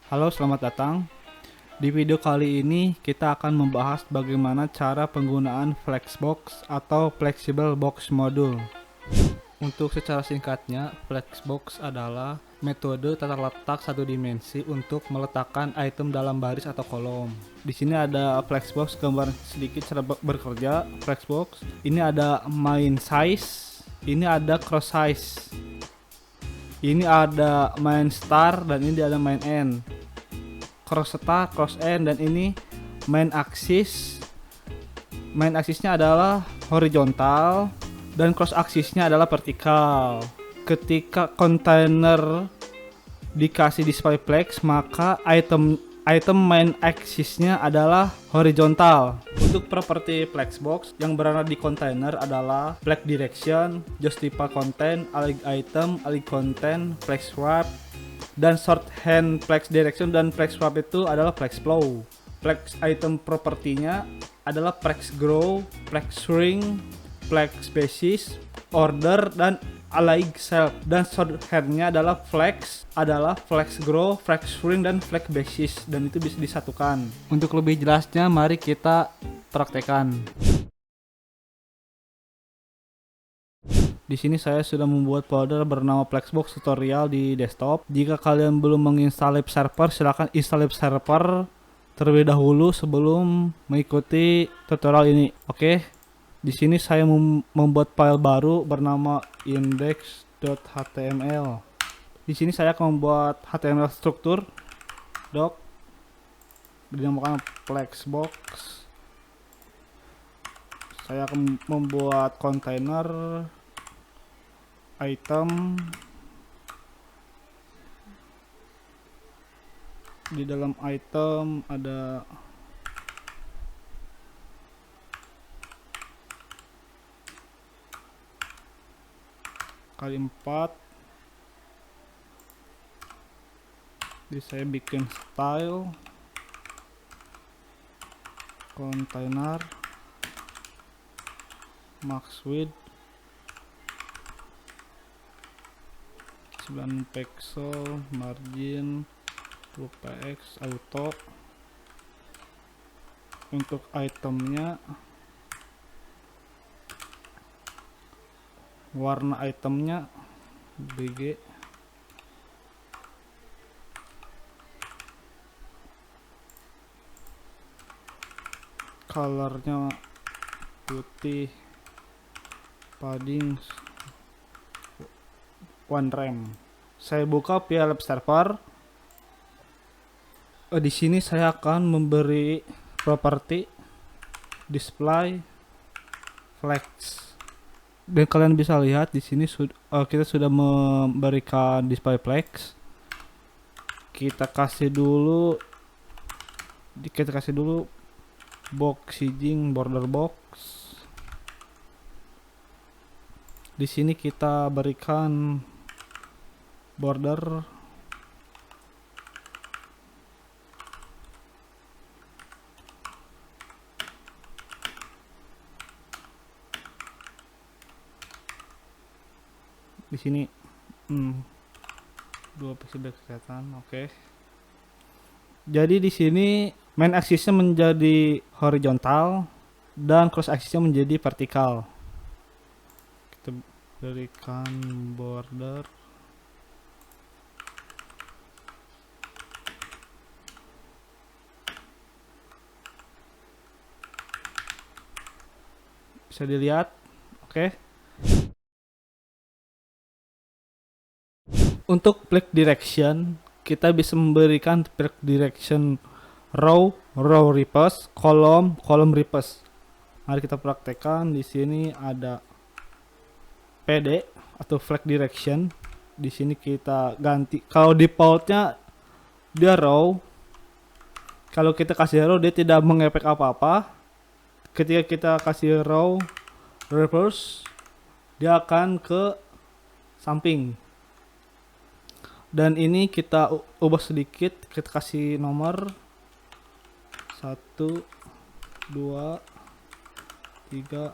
Halo, selamat datang. Di video kali ini kita akan membahas bagaimana cara penggunaan Flexbox atau Flexible Box Module. Untuk secara singkatnya, Flexbox adalah metode tata letak satu dimensi untuk meletakkan item dalam baris atau kolom. Di sini ada Flexbox, gambar sedikit cara bekerja Flexbox. Ini ada main size, ini ada cross size. Ini ada main star dan ini ada main end. Cross start, cross end, dan ini main axis. Main axisnya adalah horizontal dan cross axisnya adalah vertikal. Ketika kontainer dikasih display flex, maka item main axisnya adalah horizontal. Untuk properti Flexbox yang berada di kontainer adalah flex direction, justify content, align item, align content, flex wrap, dan shorthand flex direction dan flex wrap itu adalah flex flow. Flex item propertinya adalah flex grow, flex shrink, flex basis, order, dan align self. Dan shorthandnya adalah flex grow, flex shrink, dan flex basis, dan itu bisa disatukan. Untuk lebih jelasnya mari kita praktekkan. Di sini saya sudah membuat folder bernama Flexbox tutorial di desktop. Jika kalian belum menginstal Lib server, silahkan install Lib server terlebih dahulu sebelum mengikuti tutorial ini. Oke, di sini saya membuat file baru bernama index.html. Di sini saya akan membuat HTML struktur doc dinamakan Flexbox. Saya akan membuat kontainer item. Di dalam item ada kali 4. Jadi saya bikin style container max width 9 pixel, margin 2px, auto. Untuk itemnya, warna itemnya BG, colornya putih, padding 1 rem. Saya buka via Lib server. Di sini saya akan memberi properti display flex. Dan kalian bisa lihat di sini kita sudah memberikan display flex. Kita kasih dulu box sizing border box. Di sini kita berikan border di sini 2 pixel kelihatan. Oke. Jadi di sini main axisnya menjadi horizontal dan cross axisnya menjadi vertikal. Kita berikan border bisa dilihat. Oke. Untuk flex direction kita bisa memberikan flex direction row reverse, column reverse. Mari kita praktekkan. Di sini ada PD atau flex direction. Di sini kita ganti, kalau defaultnya dia row. Kalau kita kasih row dia tidak mengefek apa-apa. Ketika kita kasih row reverse, dia akan ke samping. Dan ini kita ubah sedikit, kita kasih nomor 1 2 3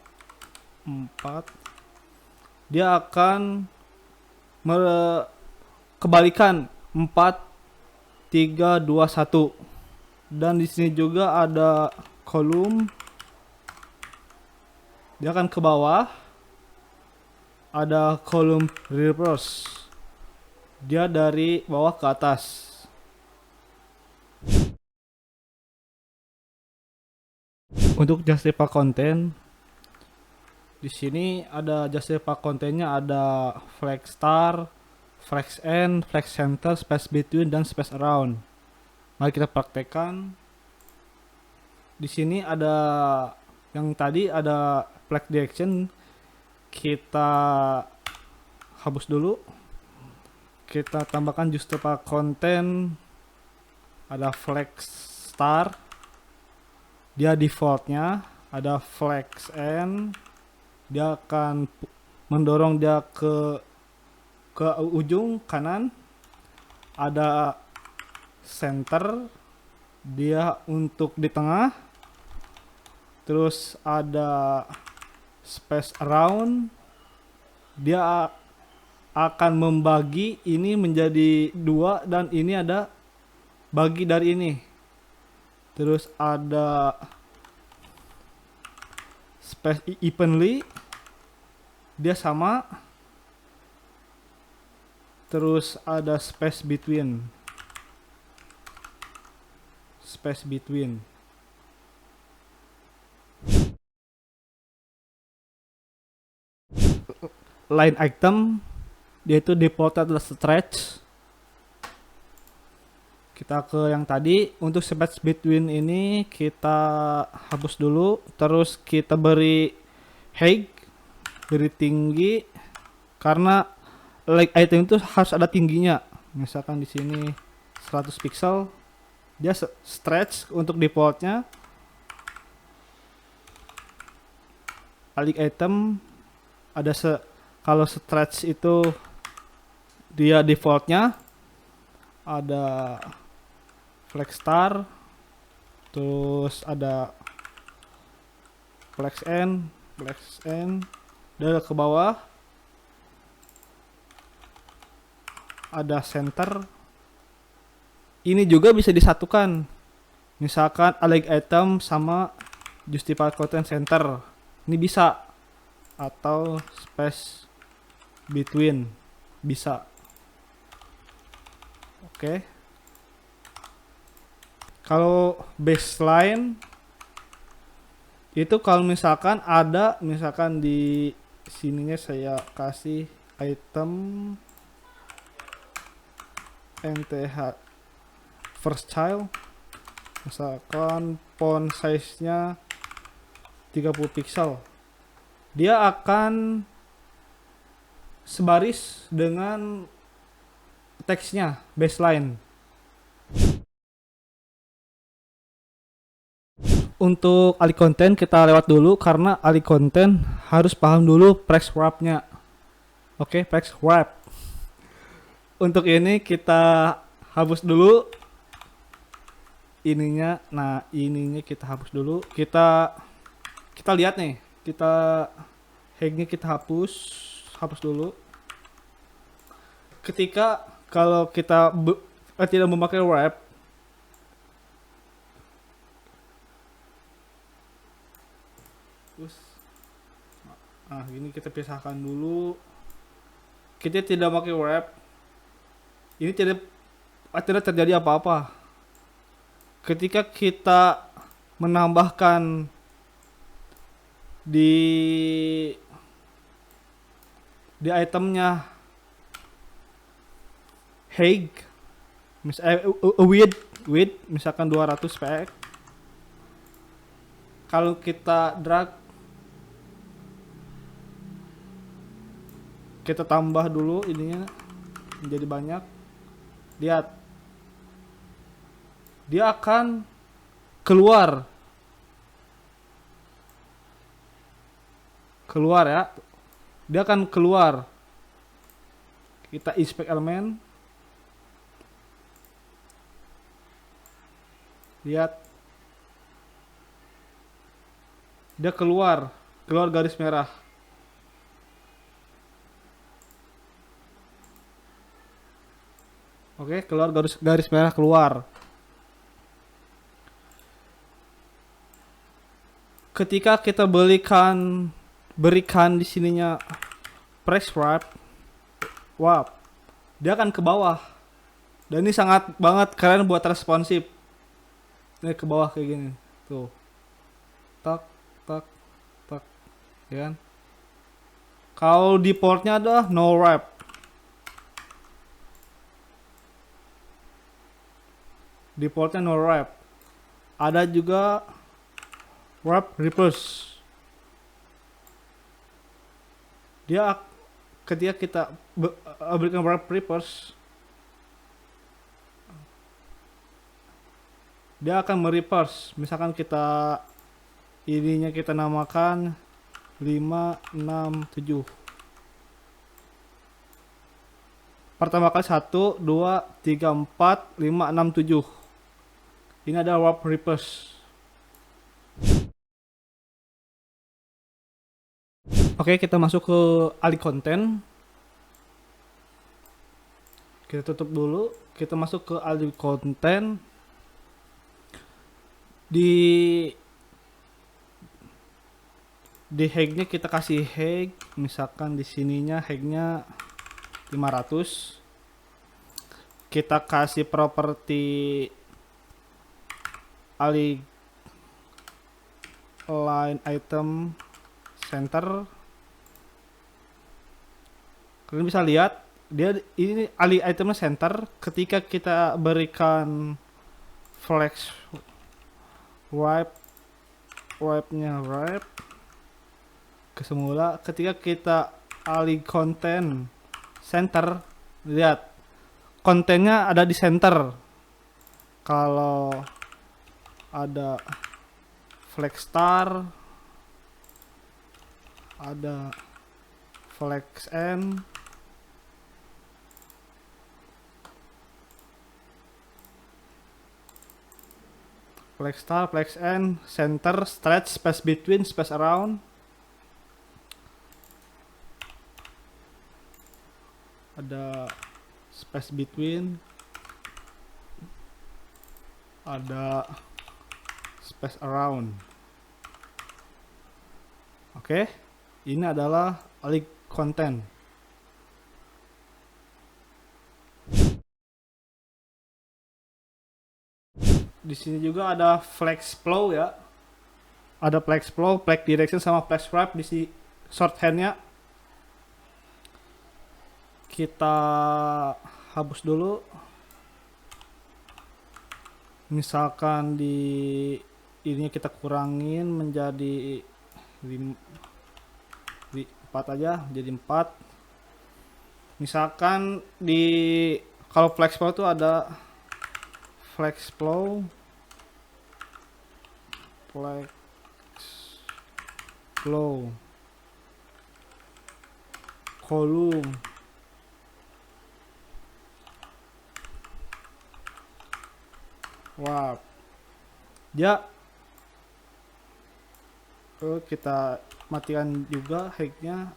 4. Dia akan kebalikan 4 3 2 1. Dan di sini juga ada kolom, dia akan ke bawah. Ada kolom reverse, dia dari bawah ke atas. Untuk justify konten, di sini ada justify kontennya, ada flag start, flag end, flag center, space between, dan space around. Mari kita praktekkan. Di sini ada yang tadi ada flag direction, kita hapus dulu. Kita tambahkan justify konten, ada flag start, dia defaultnya. Ada flag end, dia akan mendorong dia ke ujung kanan. Ada center, dia untuk di tengah. Terus ada space around, dia akan membagi ini menjadi dua, dan ini ada bagi dari ini. Terus ada space evenly, dia sama. Terus ada space between, line item, dia itu defaultnya adalah stretch. Kita ke yang tadi. Untuk space between ini kita hapus dulu. Terus kita beri height, beri tinggi, karena like item itu harus ada tingginya. Misalkan di sini 100 pixel, dia stretch untuk defaultnya. Alik item ada kalau stretch itu dia defaultnya ada flag start, terus ada flag end, dan ke bawah ada center. Ini juga bisa disatukan, misalkan align item sama justify content center, ini bisa. Atau space between, bisa. Oke. Kalau baseline itu kalau misalkan ada, misalkan di sininya saya kasih item nth first child, misalkan font size nya 30 pixel, dia akan sebaris dengan teksnya baseline. Untuk ahli konten kita lewat dulu, karena ahli konten harus paham dulu flex wrap-nya. Oke, flex wrap. Untuk ini kita hapus dulu ininya. Nah, ininya kita hapus dulu. Kita lihat nih, kita hangnya kita hapus dulu. Ketika kalau kita tidak memakai wrap, nah ini kita pisahkan dulu. Kita tidak pakai wrap, ini tidak terjadi apa-apa. Ketika kita menambahkan di itemnya height, misalnya width misalkan 200 px, kalau kita drag, kita tambah dulu ininya menjadi banyak, lihat dia akan keluar ya, dia akan keluar. Kita inspect elemen, lihat dia keluar garis merah. Oke, keluar garis merah keluar. Ketika kita berikan di sininya press wrap, dia akan ke bawah. Dan ini sangat banget keren buat responsif. Ini ke bawah kayak gini. Tuh. Tak, tak, tak. Ya kan? Kalau di portnya ada no wrap. Di portnya no wrap. Ada juga wrap reverse. Dia ketika kita berikan wrap reverse, dia akan mereverse. Misalkan kita ininya kita namakan 5, 6, 7. Pertama kali 1, 2, 3, 4, 5, 6, 7. Ini ada wrap reverse. Oke, kita masuk ke alih konten. Kita tutup dulu. Kita masuk ke alih konten. Di hacknya kita kasih hack, misalkan di sininya hacknya 500. Kita kasih properti alih line item center. Kalian bisa lihat dia ini alih itemnya center. Ketika kita berikan flex wrapnya wrap ke semula, ketika kita alih konten center, lihat kontennya ada di center. Kalau ada flex star, ada flex n, flex star, flex n, center, stretch, space between, space around. Ada space between, ada space around. Oke, ini adalah alih konten. Di sini juga ada flex flow ya. Ada flex flow, flex direction sama flex wrap di shorthandnya. Kita hapus dulu. Misalkan di ininya kita kurangin menjadi 4 aja, jadi 4. Misalkan kalau flex flow itu ada flex flow, column, dia kita matikan juga hacknya.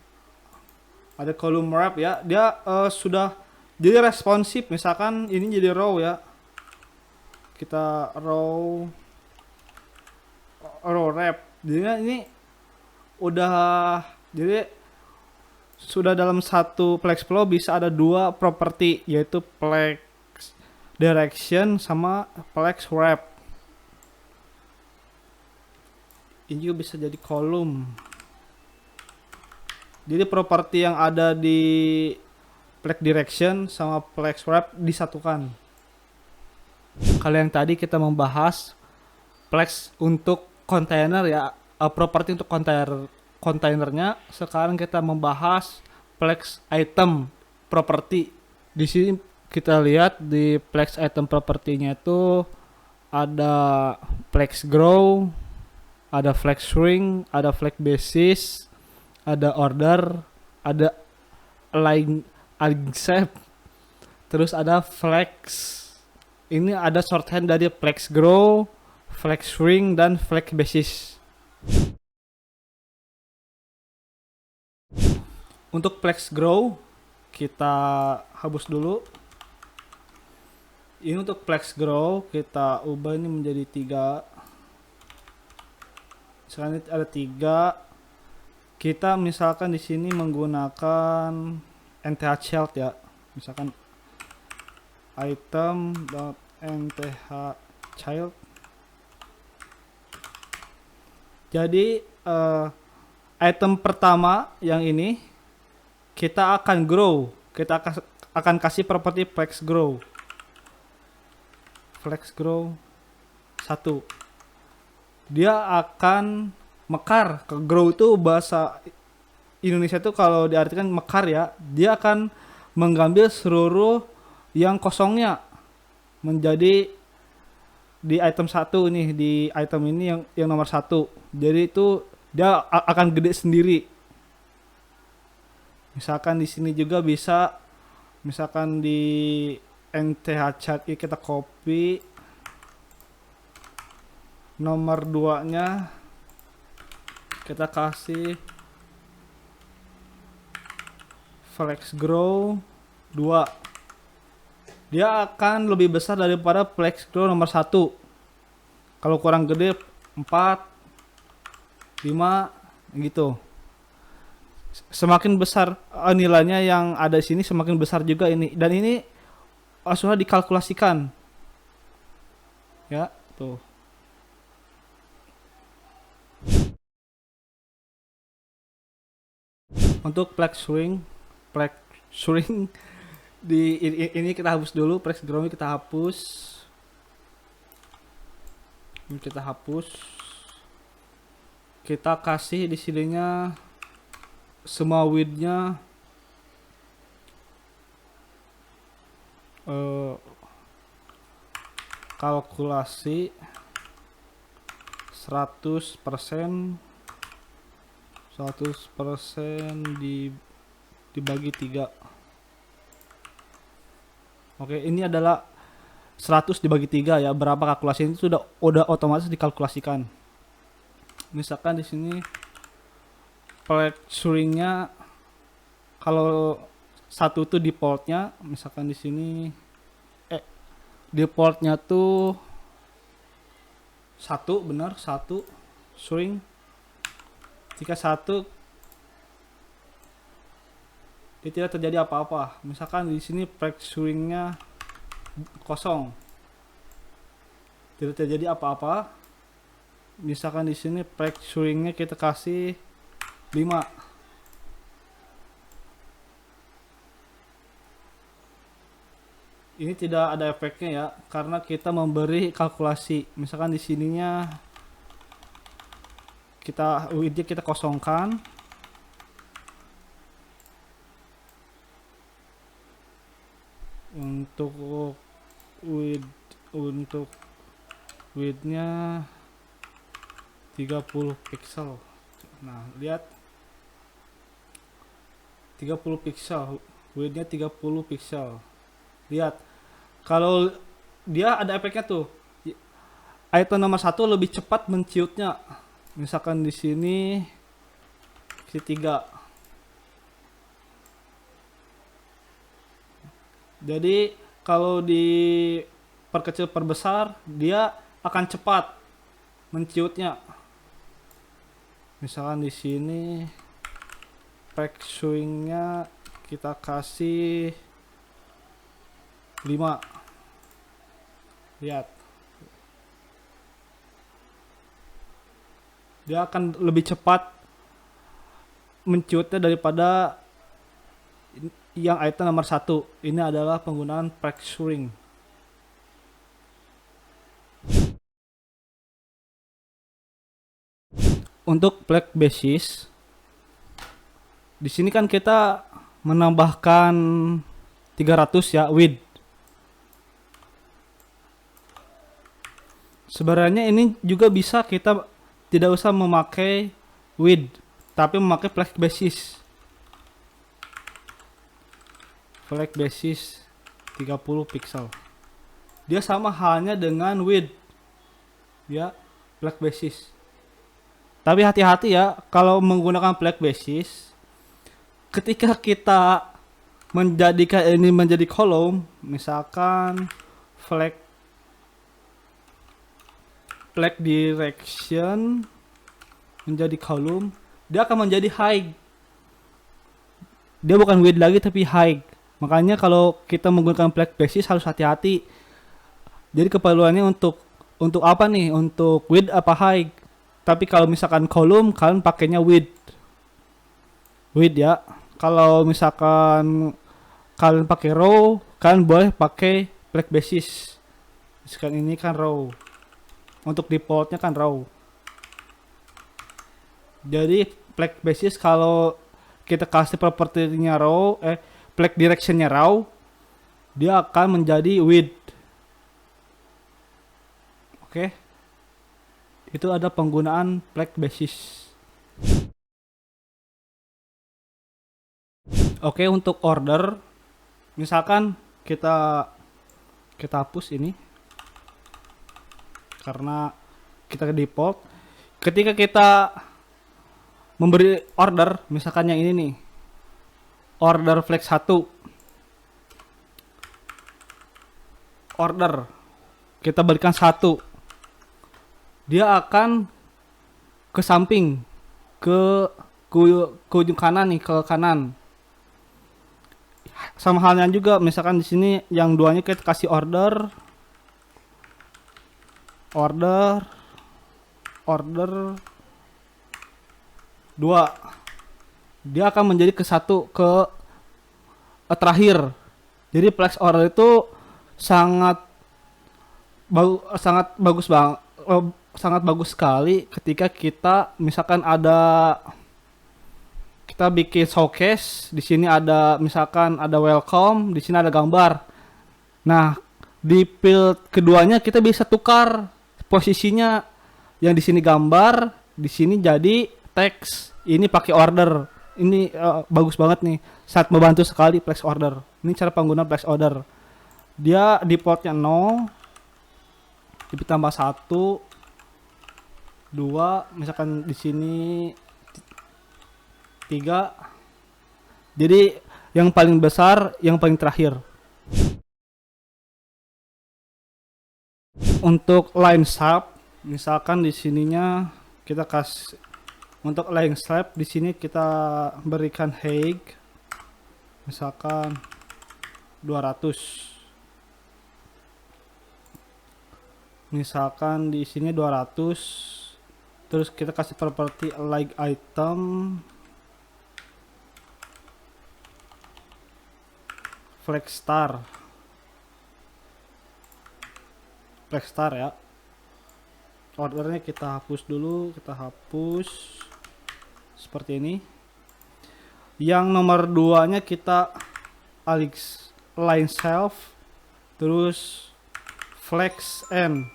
Ada column wrap ya, dia sudah jadi responsif. Misalkan ini jadi row ya, kita row wrap, jadi ini udah, jadi sudah dalam satu flex flow bisa ada 2 properti, yaitu flex direction sama flex wrap. Ini juga bisa jadi kolom. Jadi properti yang ada di flex direction sama flex wrap disatukan. Kalau yang tadi kita membahas flex untuk kontainer ya, properti untuk kontainernya. Sekarang kita membahas flex item properti. Di sini kita lihat di flex item propertinya itu ada flex grow, ada flex shrink, ada flex basis, ada order, ada align shape, terus ada flex. Ini ada shorthand dari flex grow, flex shrink, dan flex basis. Untuk flex grow kita hapus dulu. Ini untuk flex grow kita ubah ini menjadi 3. Sekarang ada 3. Kita misalkan di sini menggunakan nth child ya. Misalkan item.nth child. Jadi item pertama yang ini kita akan grow. Kita akan kasih properti flex grow. Flex grow 1. Dia akan mekar. Ke grow itu bahasa Indonesia itu kalau diartikan mekar ya, dia akan mengambil seluruh yang kosongnya menjadi di item 1 nih, di item ini yang nomor 1. Jadi itu dia akan gede sendiri. Misalkan di sini juga bisa, misalkan di nth chart kita copy nomor 2 nya kita kasih flex grow 2. Dia akan lebih besar daripada flex grow nomor 1. Kalau kurang gede 4, 5 gitu. Semakin besar nilainya yang ada di sini, semakin besar juga ini. Dan ini sudah dikalkulasikan. Ya, tuh. Untuk flex swing di ini kita hapus dulu, flex grow kita hapus. Ini kita hapus. Kita kasih di sininya semua widthnya kalkulasi 100% dibagi 3. Oke, ini adalah 100 dibagi 3 ya. Berapa kalkulasi itu udah otomatis dikalkulasikan. Misalkan di sini flex swing-nya kalau 1 tuh default-nya, misalkan di sini default-nya tuh 1, benar, 1 swing. Jika 1 tidak terjadi apa-apa. Misalkan di sini flex swing-nya kosong, tidak terjadi apa-apa. Misalkan di sini flex swing-nya kita kasih 5. Ini tidak ada efeknya ya, karena kita memberi kalkulasi. Misalkan di sininya width kita kosongkan. Untuk width-nya 30 pixel. Nah, lihat 30 pixel, width-nya 30 pixel. Lihat, kalau dia ada efeknya tuh. Item nomor 1 lebih cepat menciutnya. Misalkan di sini 3. Jadi kalau diperkecil perbesar, dia akan cepat menciutnya. Misalkan di sini flex swing-nya kita kasih 5. Lihat, dia akan lebih cepat menciutnya daripada yang item nomor 1. Ini adalah penggunaan flex swing. Untuk flex basis, di sini kan kita menambahkan 300 ya width. Sebenarnya ini juga bisa kita tidak usah memakai width, tapi memakai flex basis. Flex basis 30 pixel. Dia sama halnya dengan width. Ya, flex basis. Tapi hati-hati ya kalau menggunakan flex basis. Ketika kita menjadikan ini menjadi kolom, misalkan flag direction menjadi column, dia akan menjadi high. Dia bukan width lagi tapi high. Makanya kalau kita menggunakan flag basis harus hati-hati. Jadi keperluannya untuk apa nih? Untuk width apa high? Tapi kalau misalkan column kalian pakainya width. Width ya. Kalau misalkan kalian pakai row, kalian boleh pakai flag basis. Misalkan ini kan row. Untuk defaultnya kan row. Jadi flag basis kalau kita kasih propertinya row, flag directionnya row, dia akan menjadi width. Oke. Itu ada penggunaan flag basis. Oke, untuk order, misalkan kita hapus ini karena kita default. Ketika kita memberi order, misalkan yang ini nih, order flag 1, order kita berikan 1, dia akan ke samping, ke ujung kanan nih, ke kanan. Sama halnya juga, misalkan di sini yang duanya kita kasih order 2, dia akan menjadi ke satu, ke terakhir. Jadi flex order itu sangat bagus banget, sangat bagus sekali ketika kita misalkan kita bikin showcase. Di sini ada misalkan ada welcome, di sini ada gambar. Nah, di field keduanya kita bisa tukar posisinya, yang di sini gambar, di sini jadi teks. Ini pakai order. Ini bagus banget nih, sangat membantu sekali flex order. Ini cara penggunaan flex order. Dia defaultnya 0, ditambah 1, 2, misalkan di sini 3. Jadi yang paling besar, yang paling terakhir. Untuk line sharp, misalkan di sininya kita kasih, untuk line sharp di sini kita berikan height misalkan 200. Misalkan di sini 200. Terus kita kasih properti like item flag star ya. Ordernya kita hapus dulu, kita hapus seperti ini. Yang nomor 2 nya kita line self, terus flex n,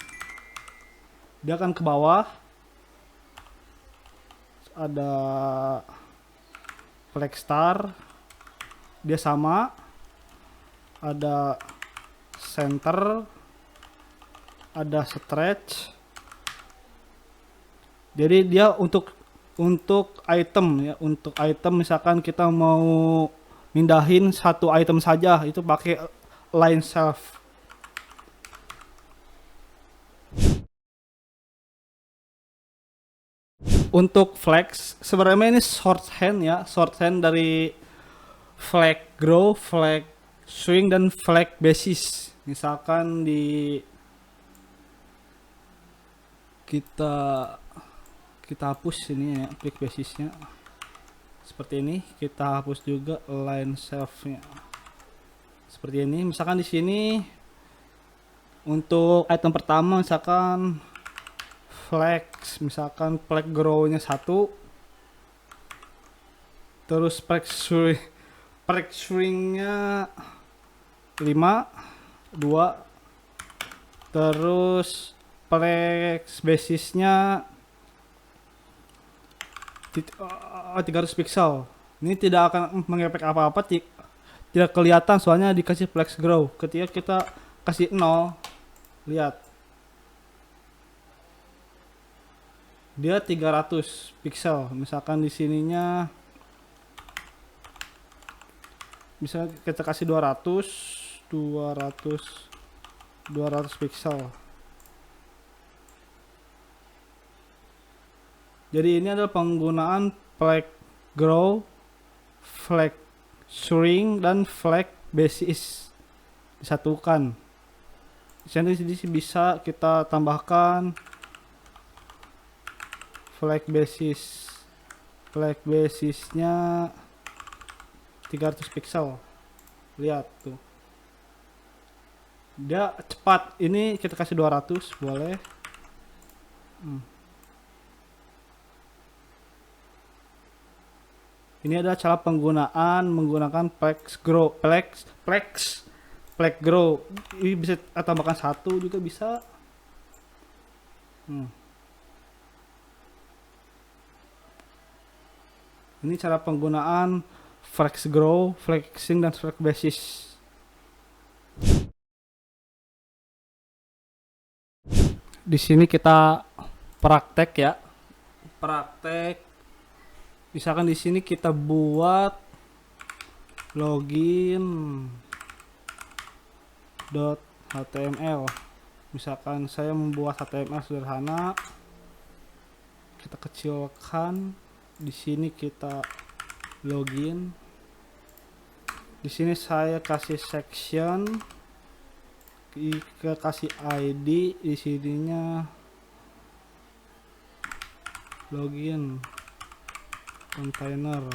dia akan ke bawah, ada flex star, dia sama, ada center, ada stretch. Jadi dia untuk item ya, untuk item misalkan kita mau mindahin satu item saja, itu pakai line self. Untuk flex sebenarnya ini shorthand ya, shorthand dari flag grow, flag swing, dan flag basis. Misalkan kita hapus ini ya, flag basisnya seperti ini. Kita hapus juga line self-nya seperti ini. Misalkan di sini untuk item pertama misalkan flex, misalkan flag grow-nya 1, terus flag swing-nya 5, 2, terus flex basisnya 300 pixel. Ini tidak akan mengefek apa-apa, tidak kelihatan soalnya dikasih flex grow. Ketika kita kasih 0, lihat dia 300 pixel. Misalkan di sininya bisa kita kasih 200 200 pixel. Jadi ini adalah penggunaan flag grow, flag shrink, dan flag basis disatukan. Di sini bisa kita tambahkan flag basis. Flag basisnya 300 pixel. Lihat tuh. Dia cepat. Ini kita kasih 200 boleh. Ini adalah cara penggunaan menggunakan flex grow. Flag grow. Ini bisa tambahkan satu juga bisa. Ini cara penggunaan flex grow, flexing, dan flex basis. Di sini kita praktek ya. Praktek. Misalkan di sini kita buat login .html. Misalkan saya membuat HTML sederhana, kita kecilkan. Di sini kita login. Di sini saya kasih section, kita kasih ID. Di sininya login container.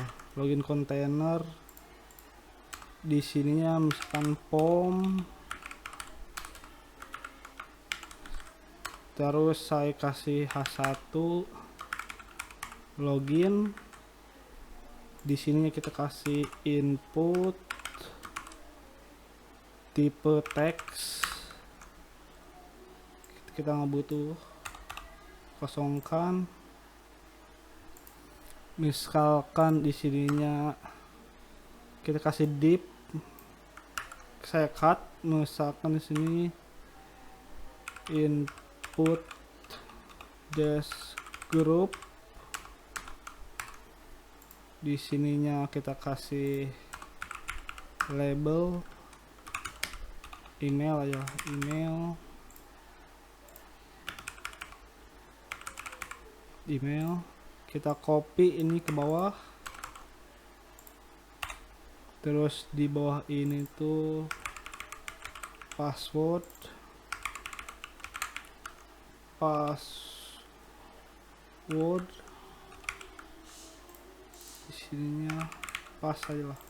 Di sininya misalkan form. Terus saya kasih H1 login. Di sini kita kasih input tipe teks. Kita nggak butuh, kosongkan. Misalkan di sininya kita kasih div, saya cut. Misalkan di sini input dash group. Di sininya kita kasih label email aja, email. Kita copy ini ke bawah. Terus di bawah ini tuh password. Di sininya pas aja lah.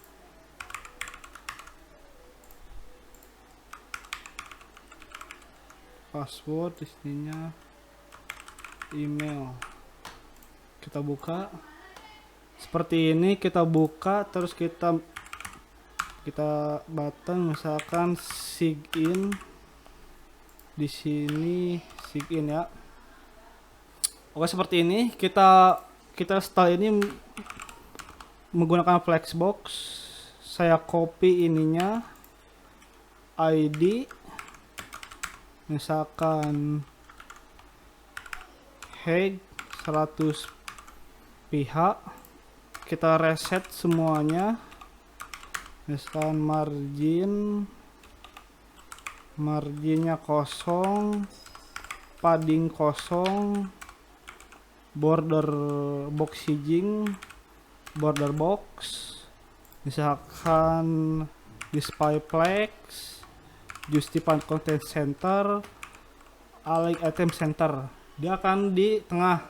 Password, di sininya email. Kita buka seperti ini. Kita buka, terus kita button misalkan sign. Di sini sign ya. Oke, seperti ini. Kita setelah ini menggunakan Flexbox. Saya copy ininya, ID, misalkan head 100 pihak. Kita reset semuanya. Misalkan marginnya kosong, padding kosong, border box, misalkan display flex, justify content center, align item center. Dia akan di tengah.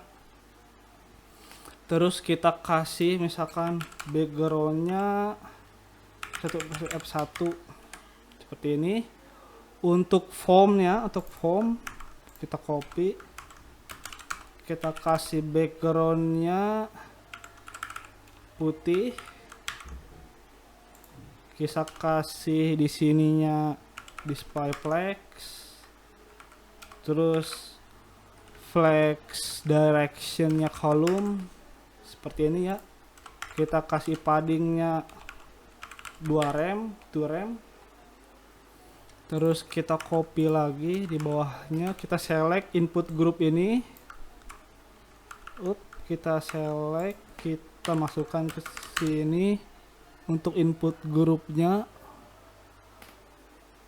Terus kita kasih misalkan backgroundnya F1 seperti ini. Untuk formnya, kita copy, kita kasih backgroundnya putih. Kita kasih di sininya display flex. Terus flex directionnya column seperti ini ya. Kita kasih paddingnya 2 rem. Terus kita copy lagi di bawahnya, kita select input group ini. Kita select, kita masukkan ke sini untuk input grupnya.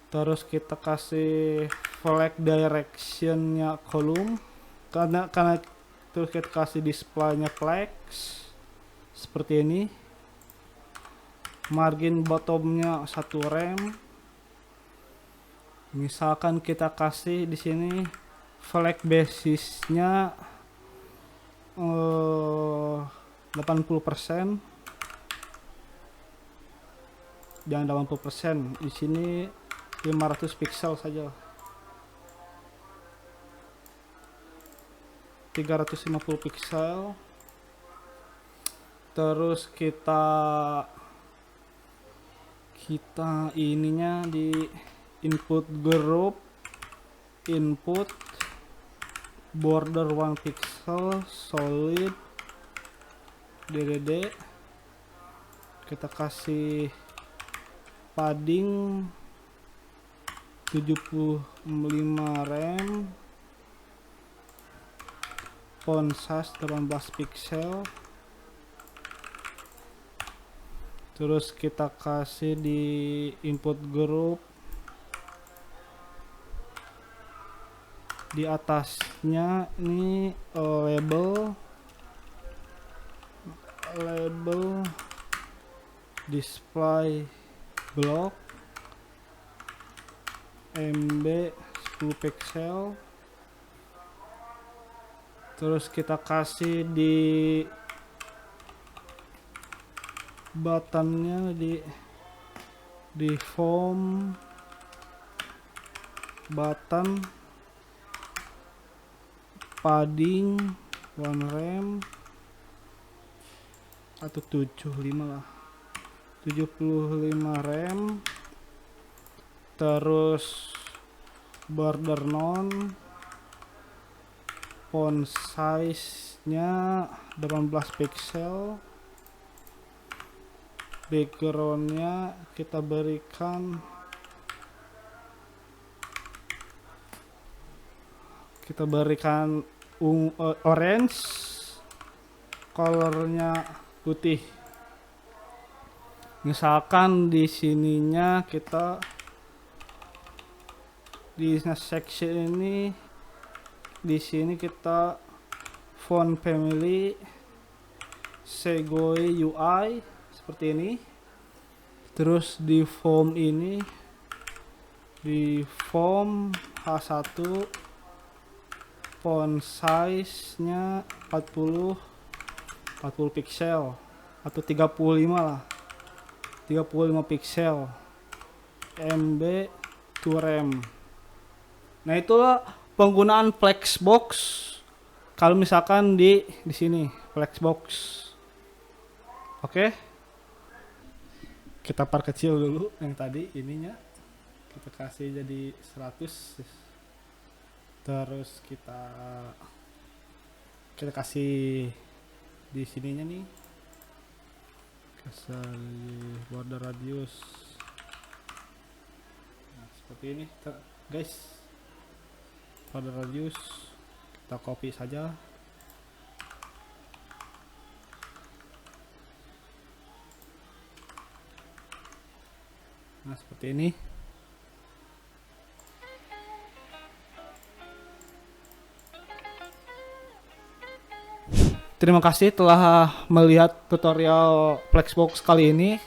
Terus kita kasih flag directionnya kolom, karena terus kita kasih displaynya flex seperti ini. Margin bottomnya 1 rem. Misalkan kita kasih di sini flag basisnya 80%. Jangan 80%, di sini 500 pixel saja, 350 pixel. Terus kita ininya di input group, input border 1 pixel, solid DDD. Kita kasih padding 75 rem, font size 18 pixel. Terus kita kasih di input group, di atasnya ini label display block MB 10 pixel. Terus kita kasih di buttonnya di form button padding 1 rem atau 75 lah, 75 rem. Terus border non, font size nya 18 pixel. Backgroundnya kita berikan orange, colornya putih. Misalkan di sininya kita di section ini, di sini kita font family Segoe UI seperti ini. Terus di form ini, di form H1, font size nya 40 pixel atau 35 lah, 35 pixel, MB 2 rem. Nah, itulah penggunaan Flexbox kalau misalkan di sini Flexbox. Oke. Kita perkecil dulu yang tadi ininya. Kita kasih jadi 100. Terus kita kasih di sininya nih. Kasih border radius. Nah, seperti ini, guys. Border radius kita copy saja. Nah, seperti ini. Terima kasih telah melihat tutorial Flexbox kali ini.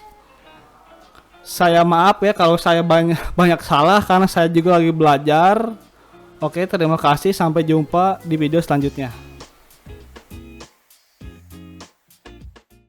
Saya maaf ya kalau saya banyak salah karena saya juga lagi belajar. Oke, terima kasih. Sampai jumpa di video selanjutnya.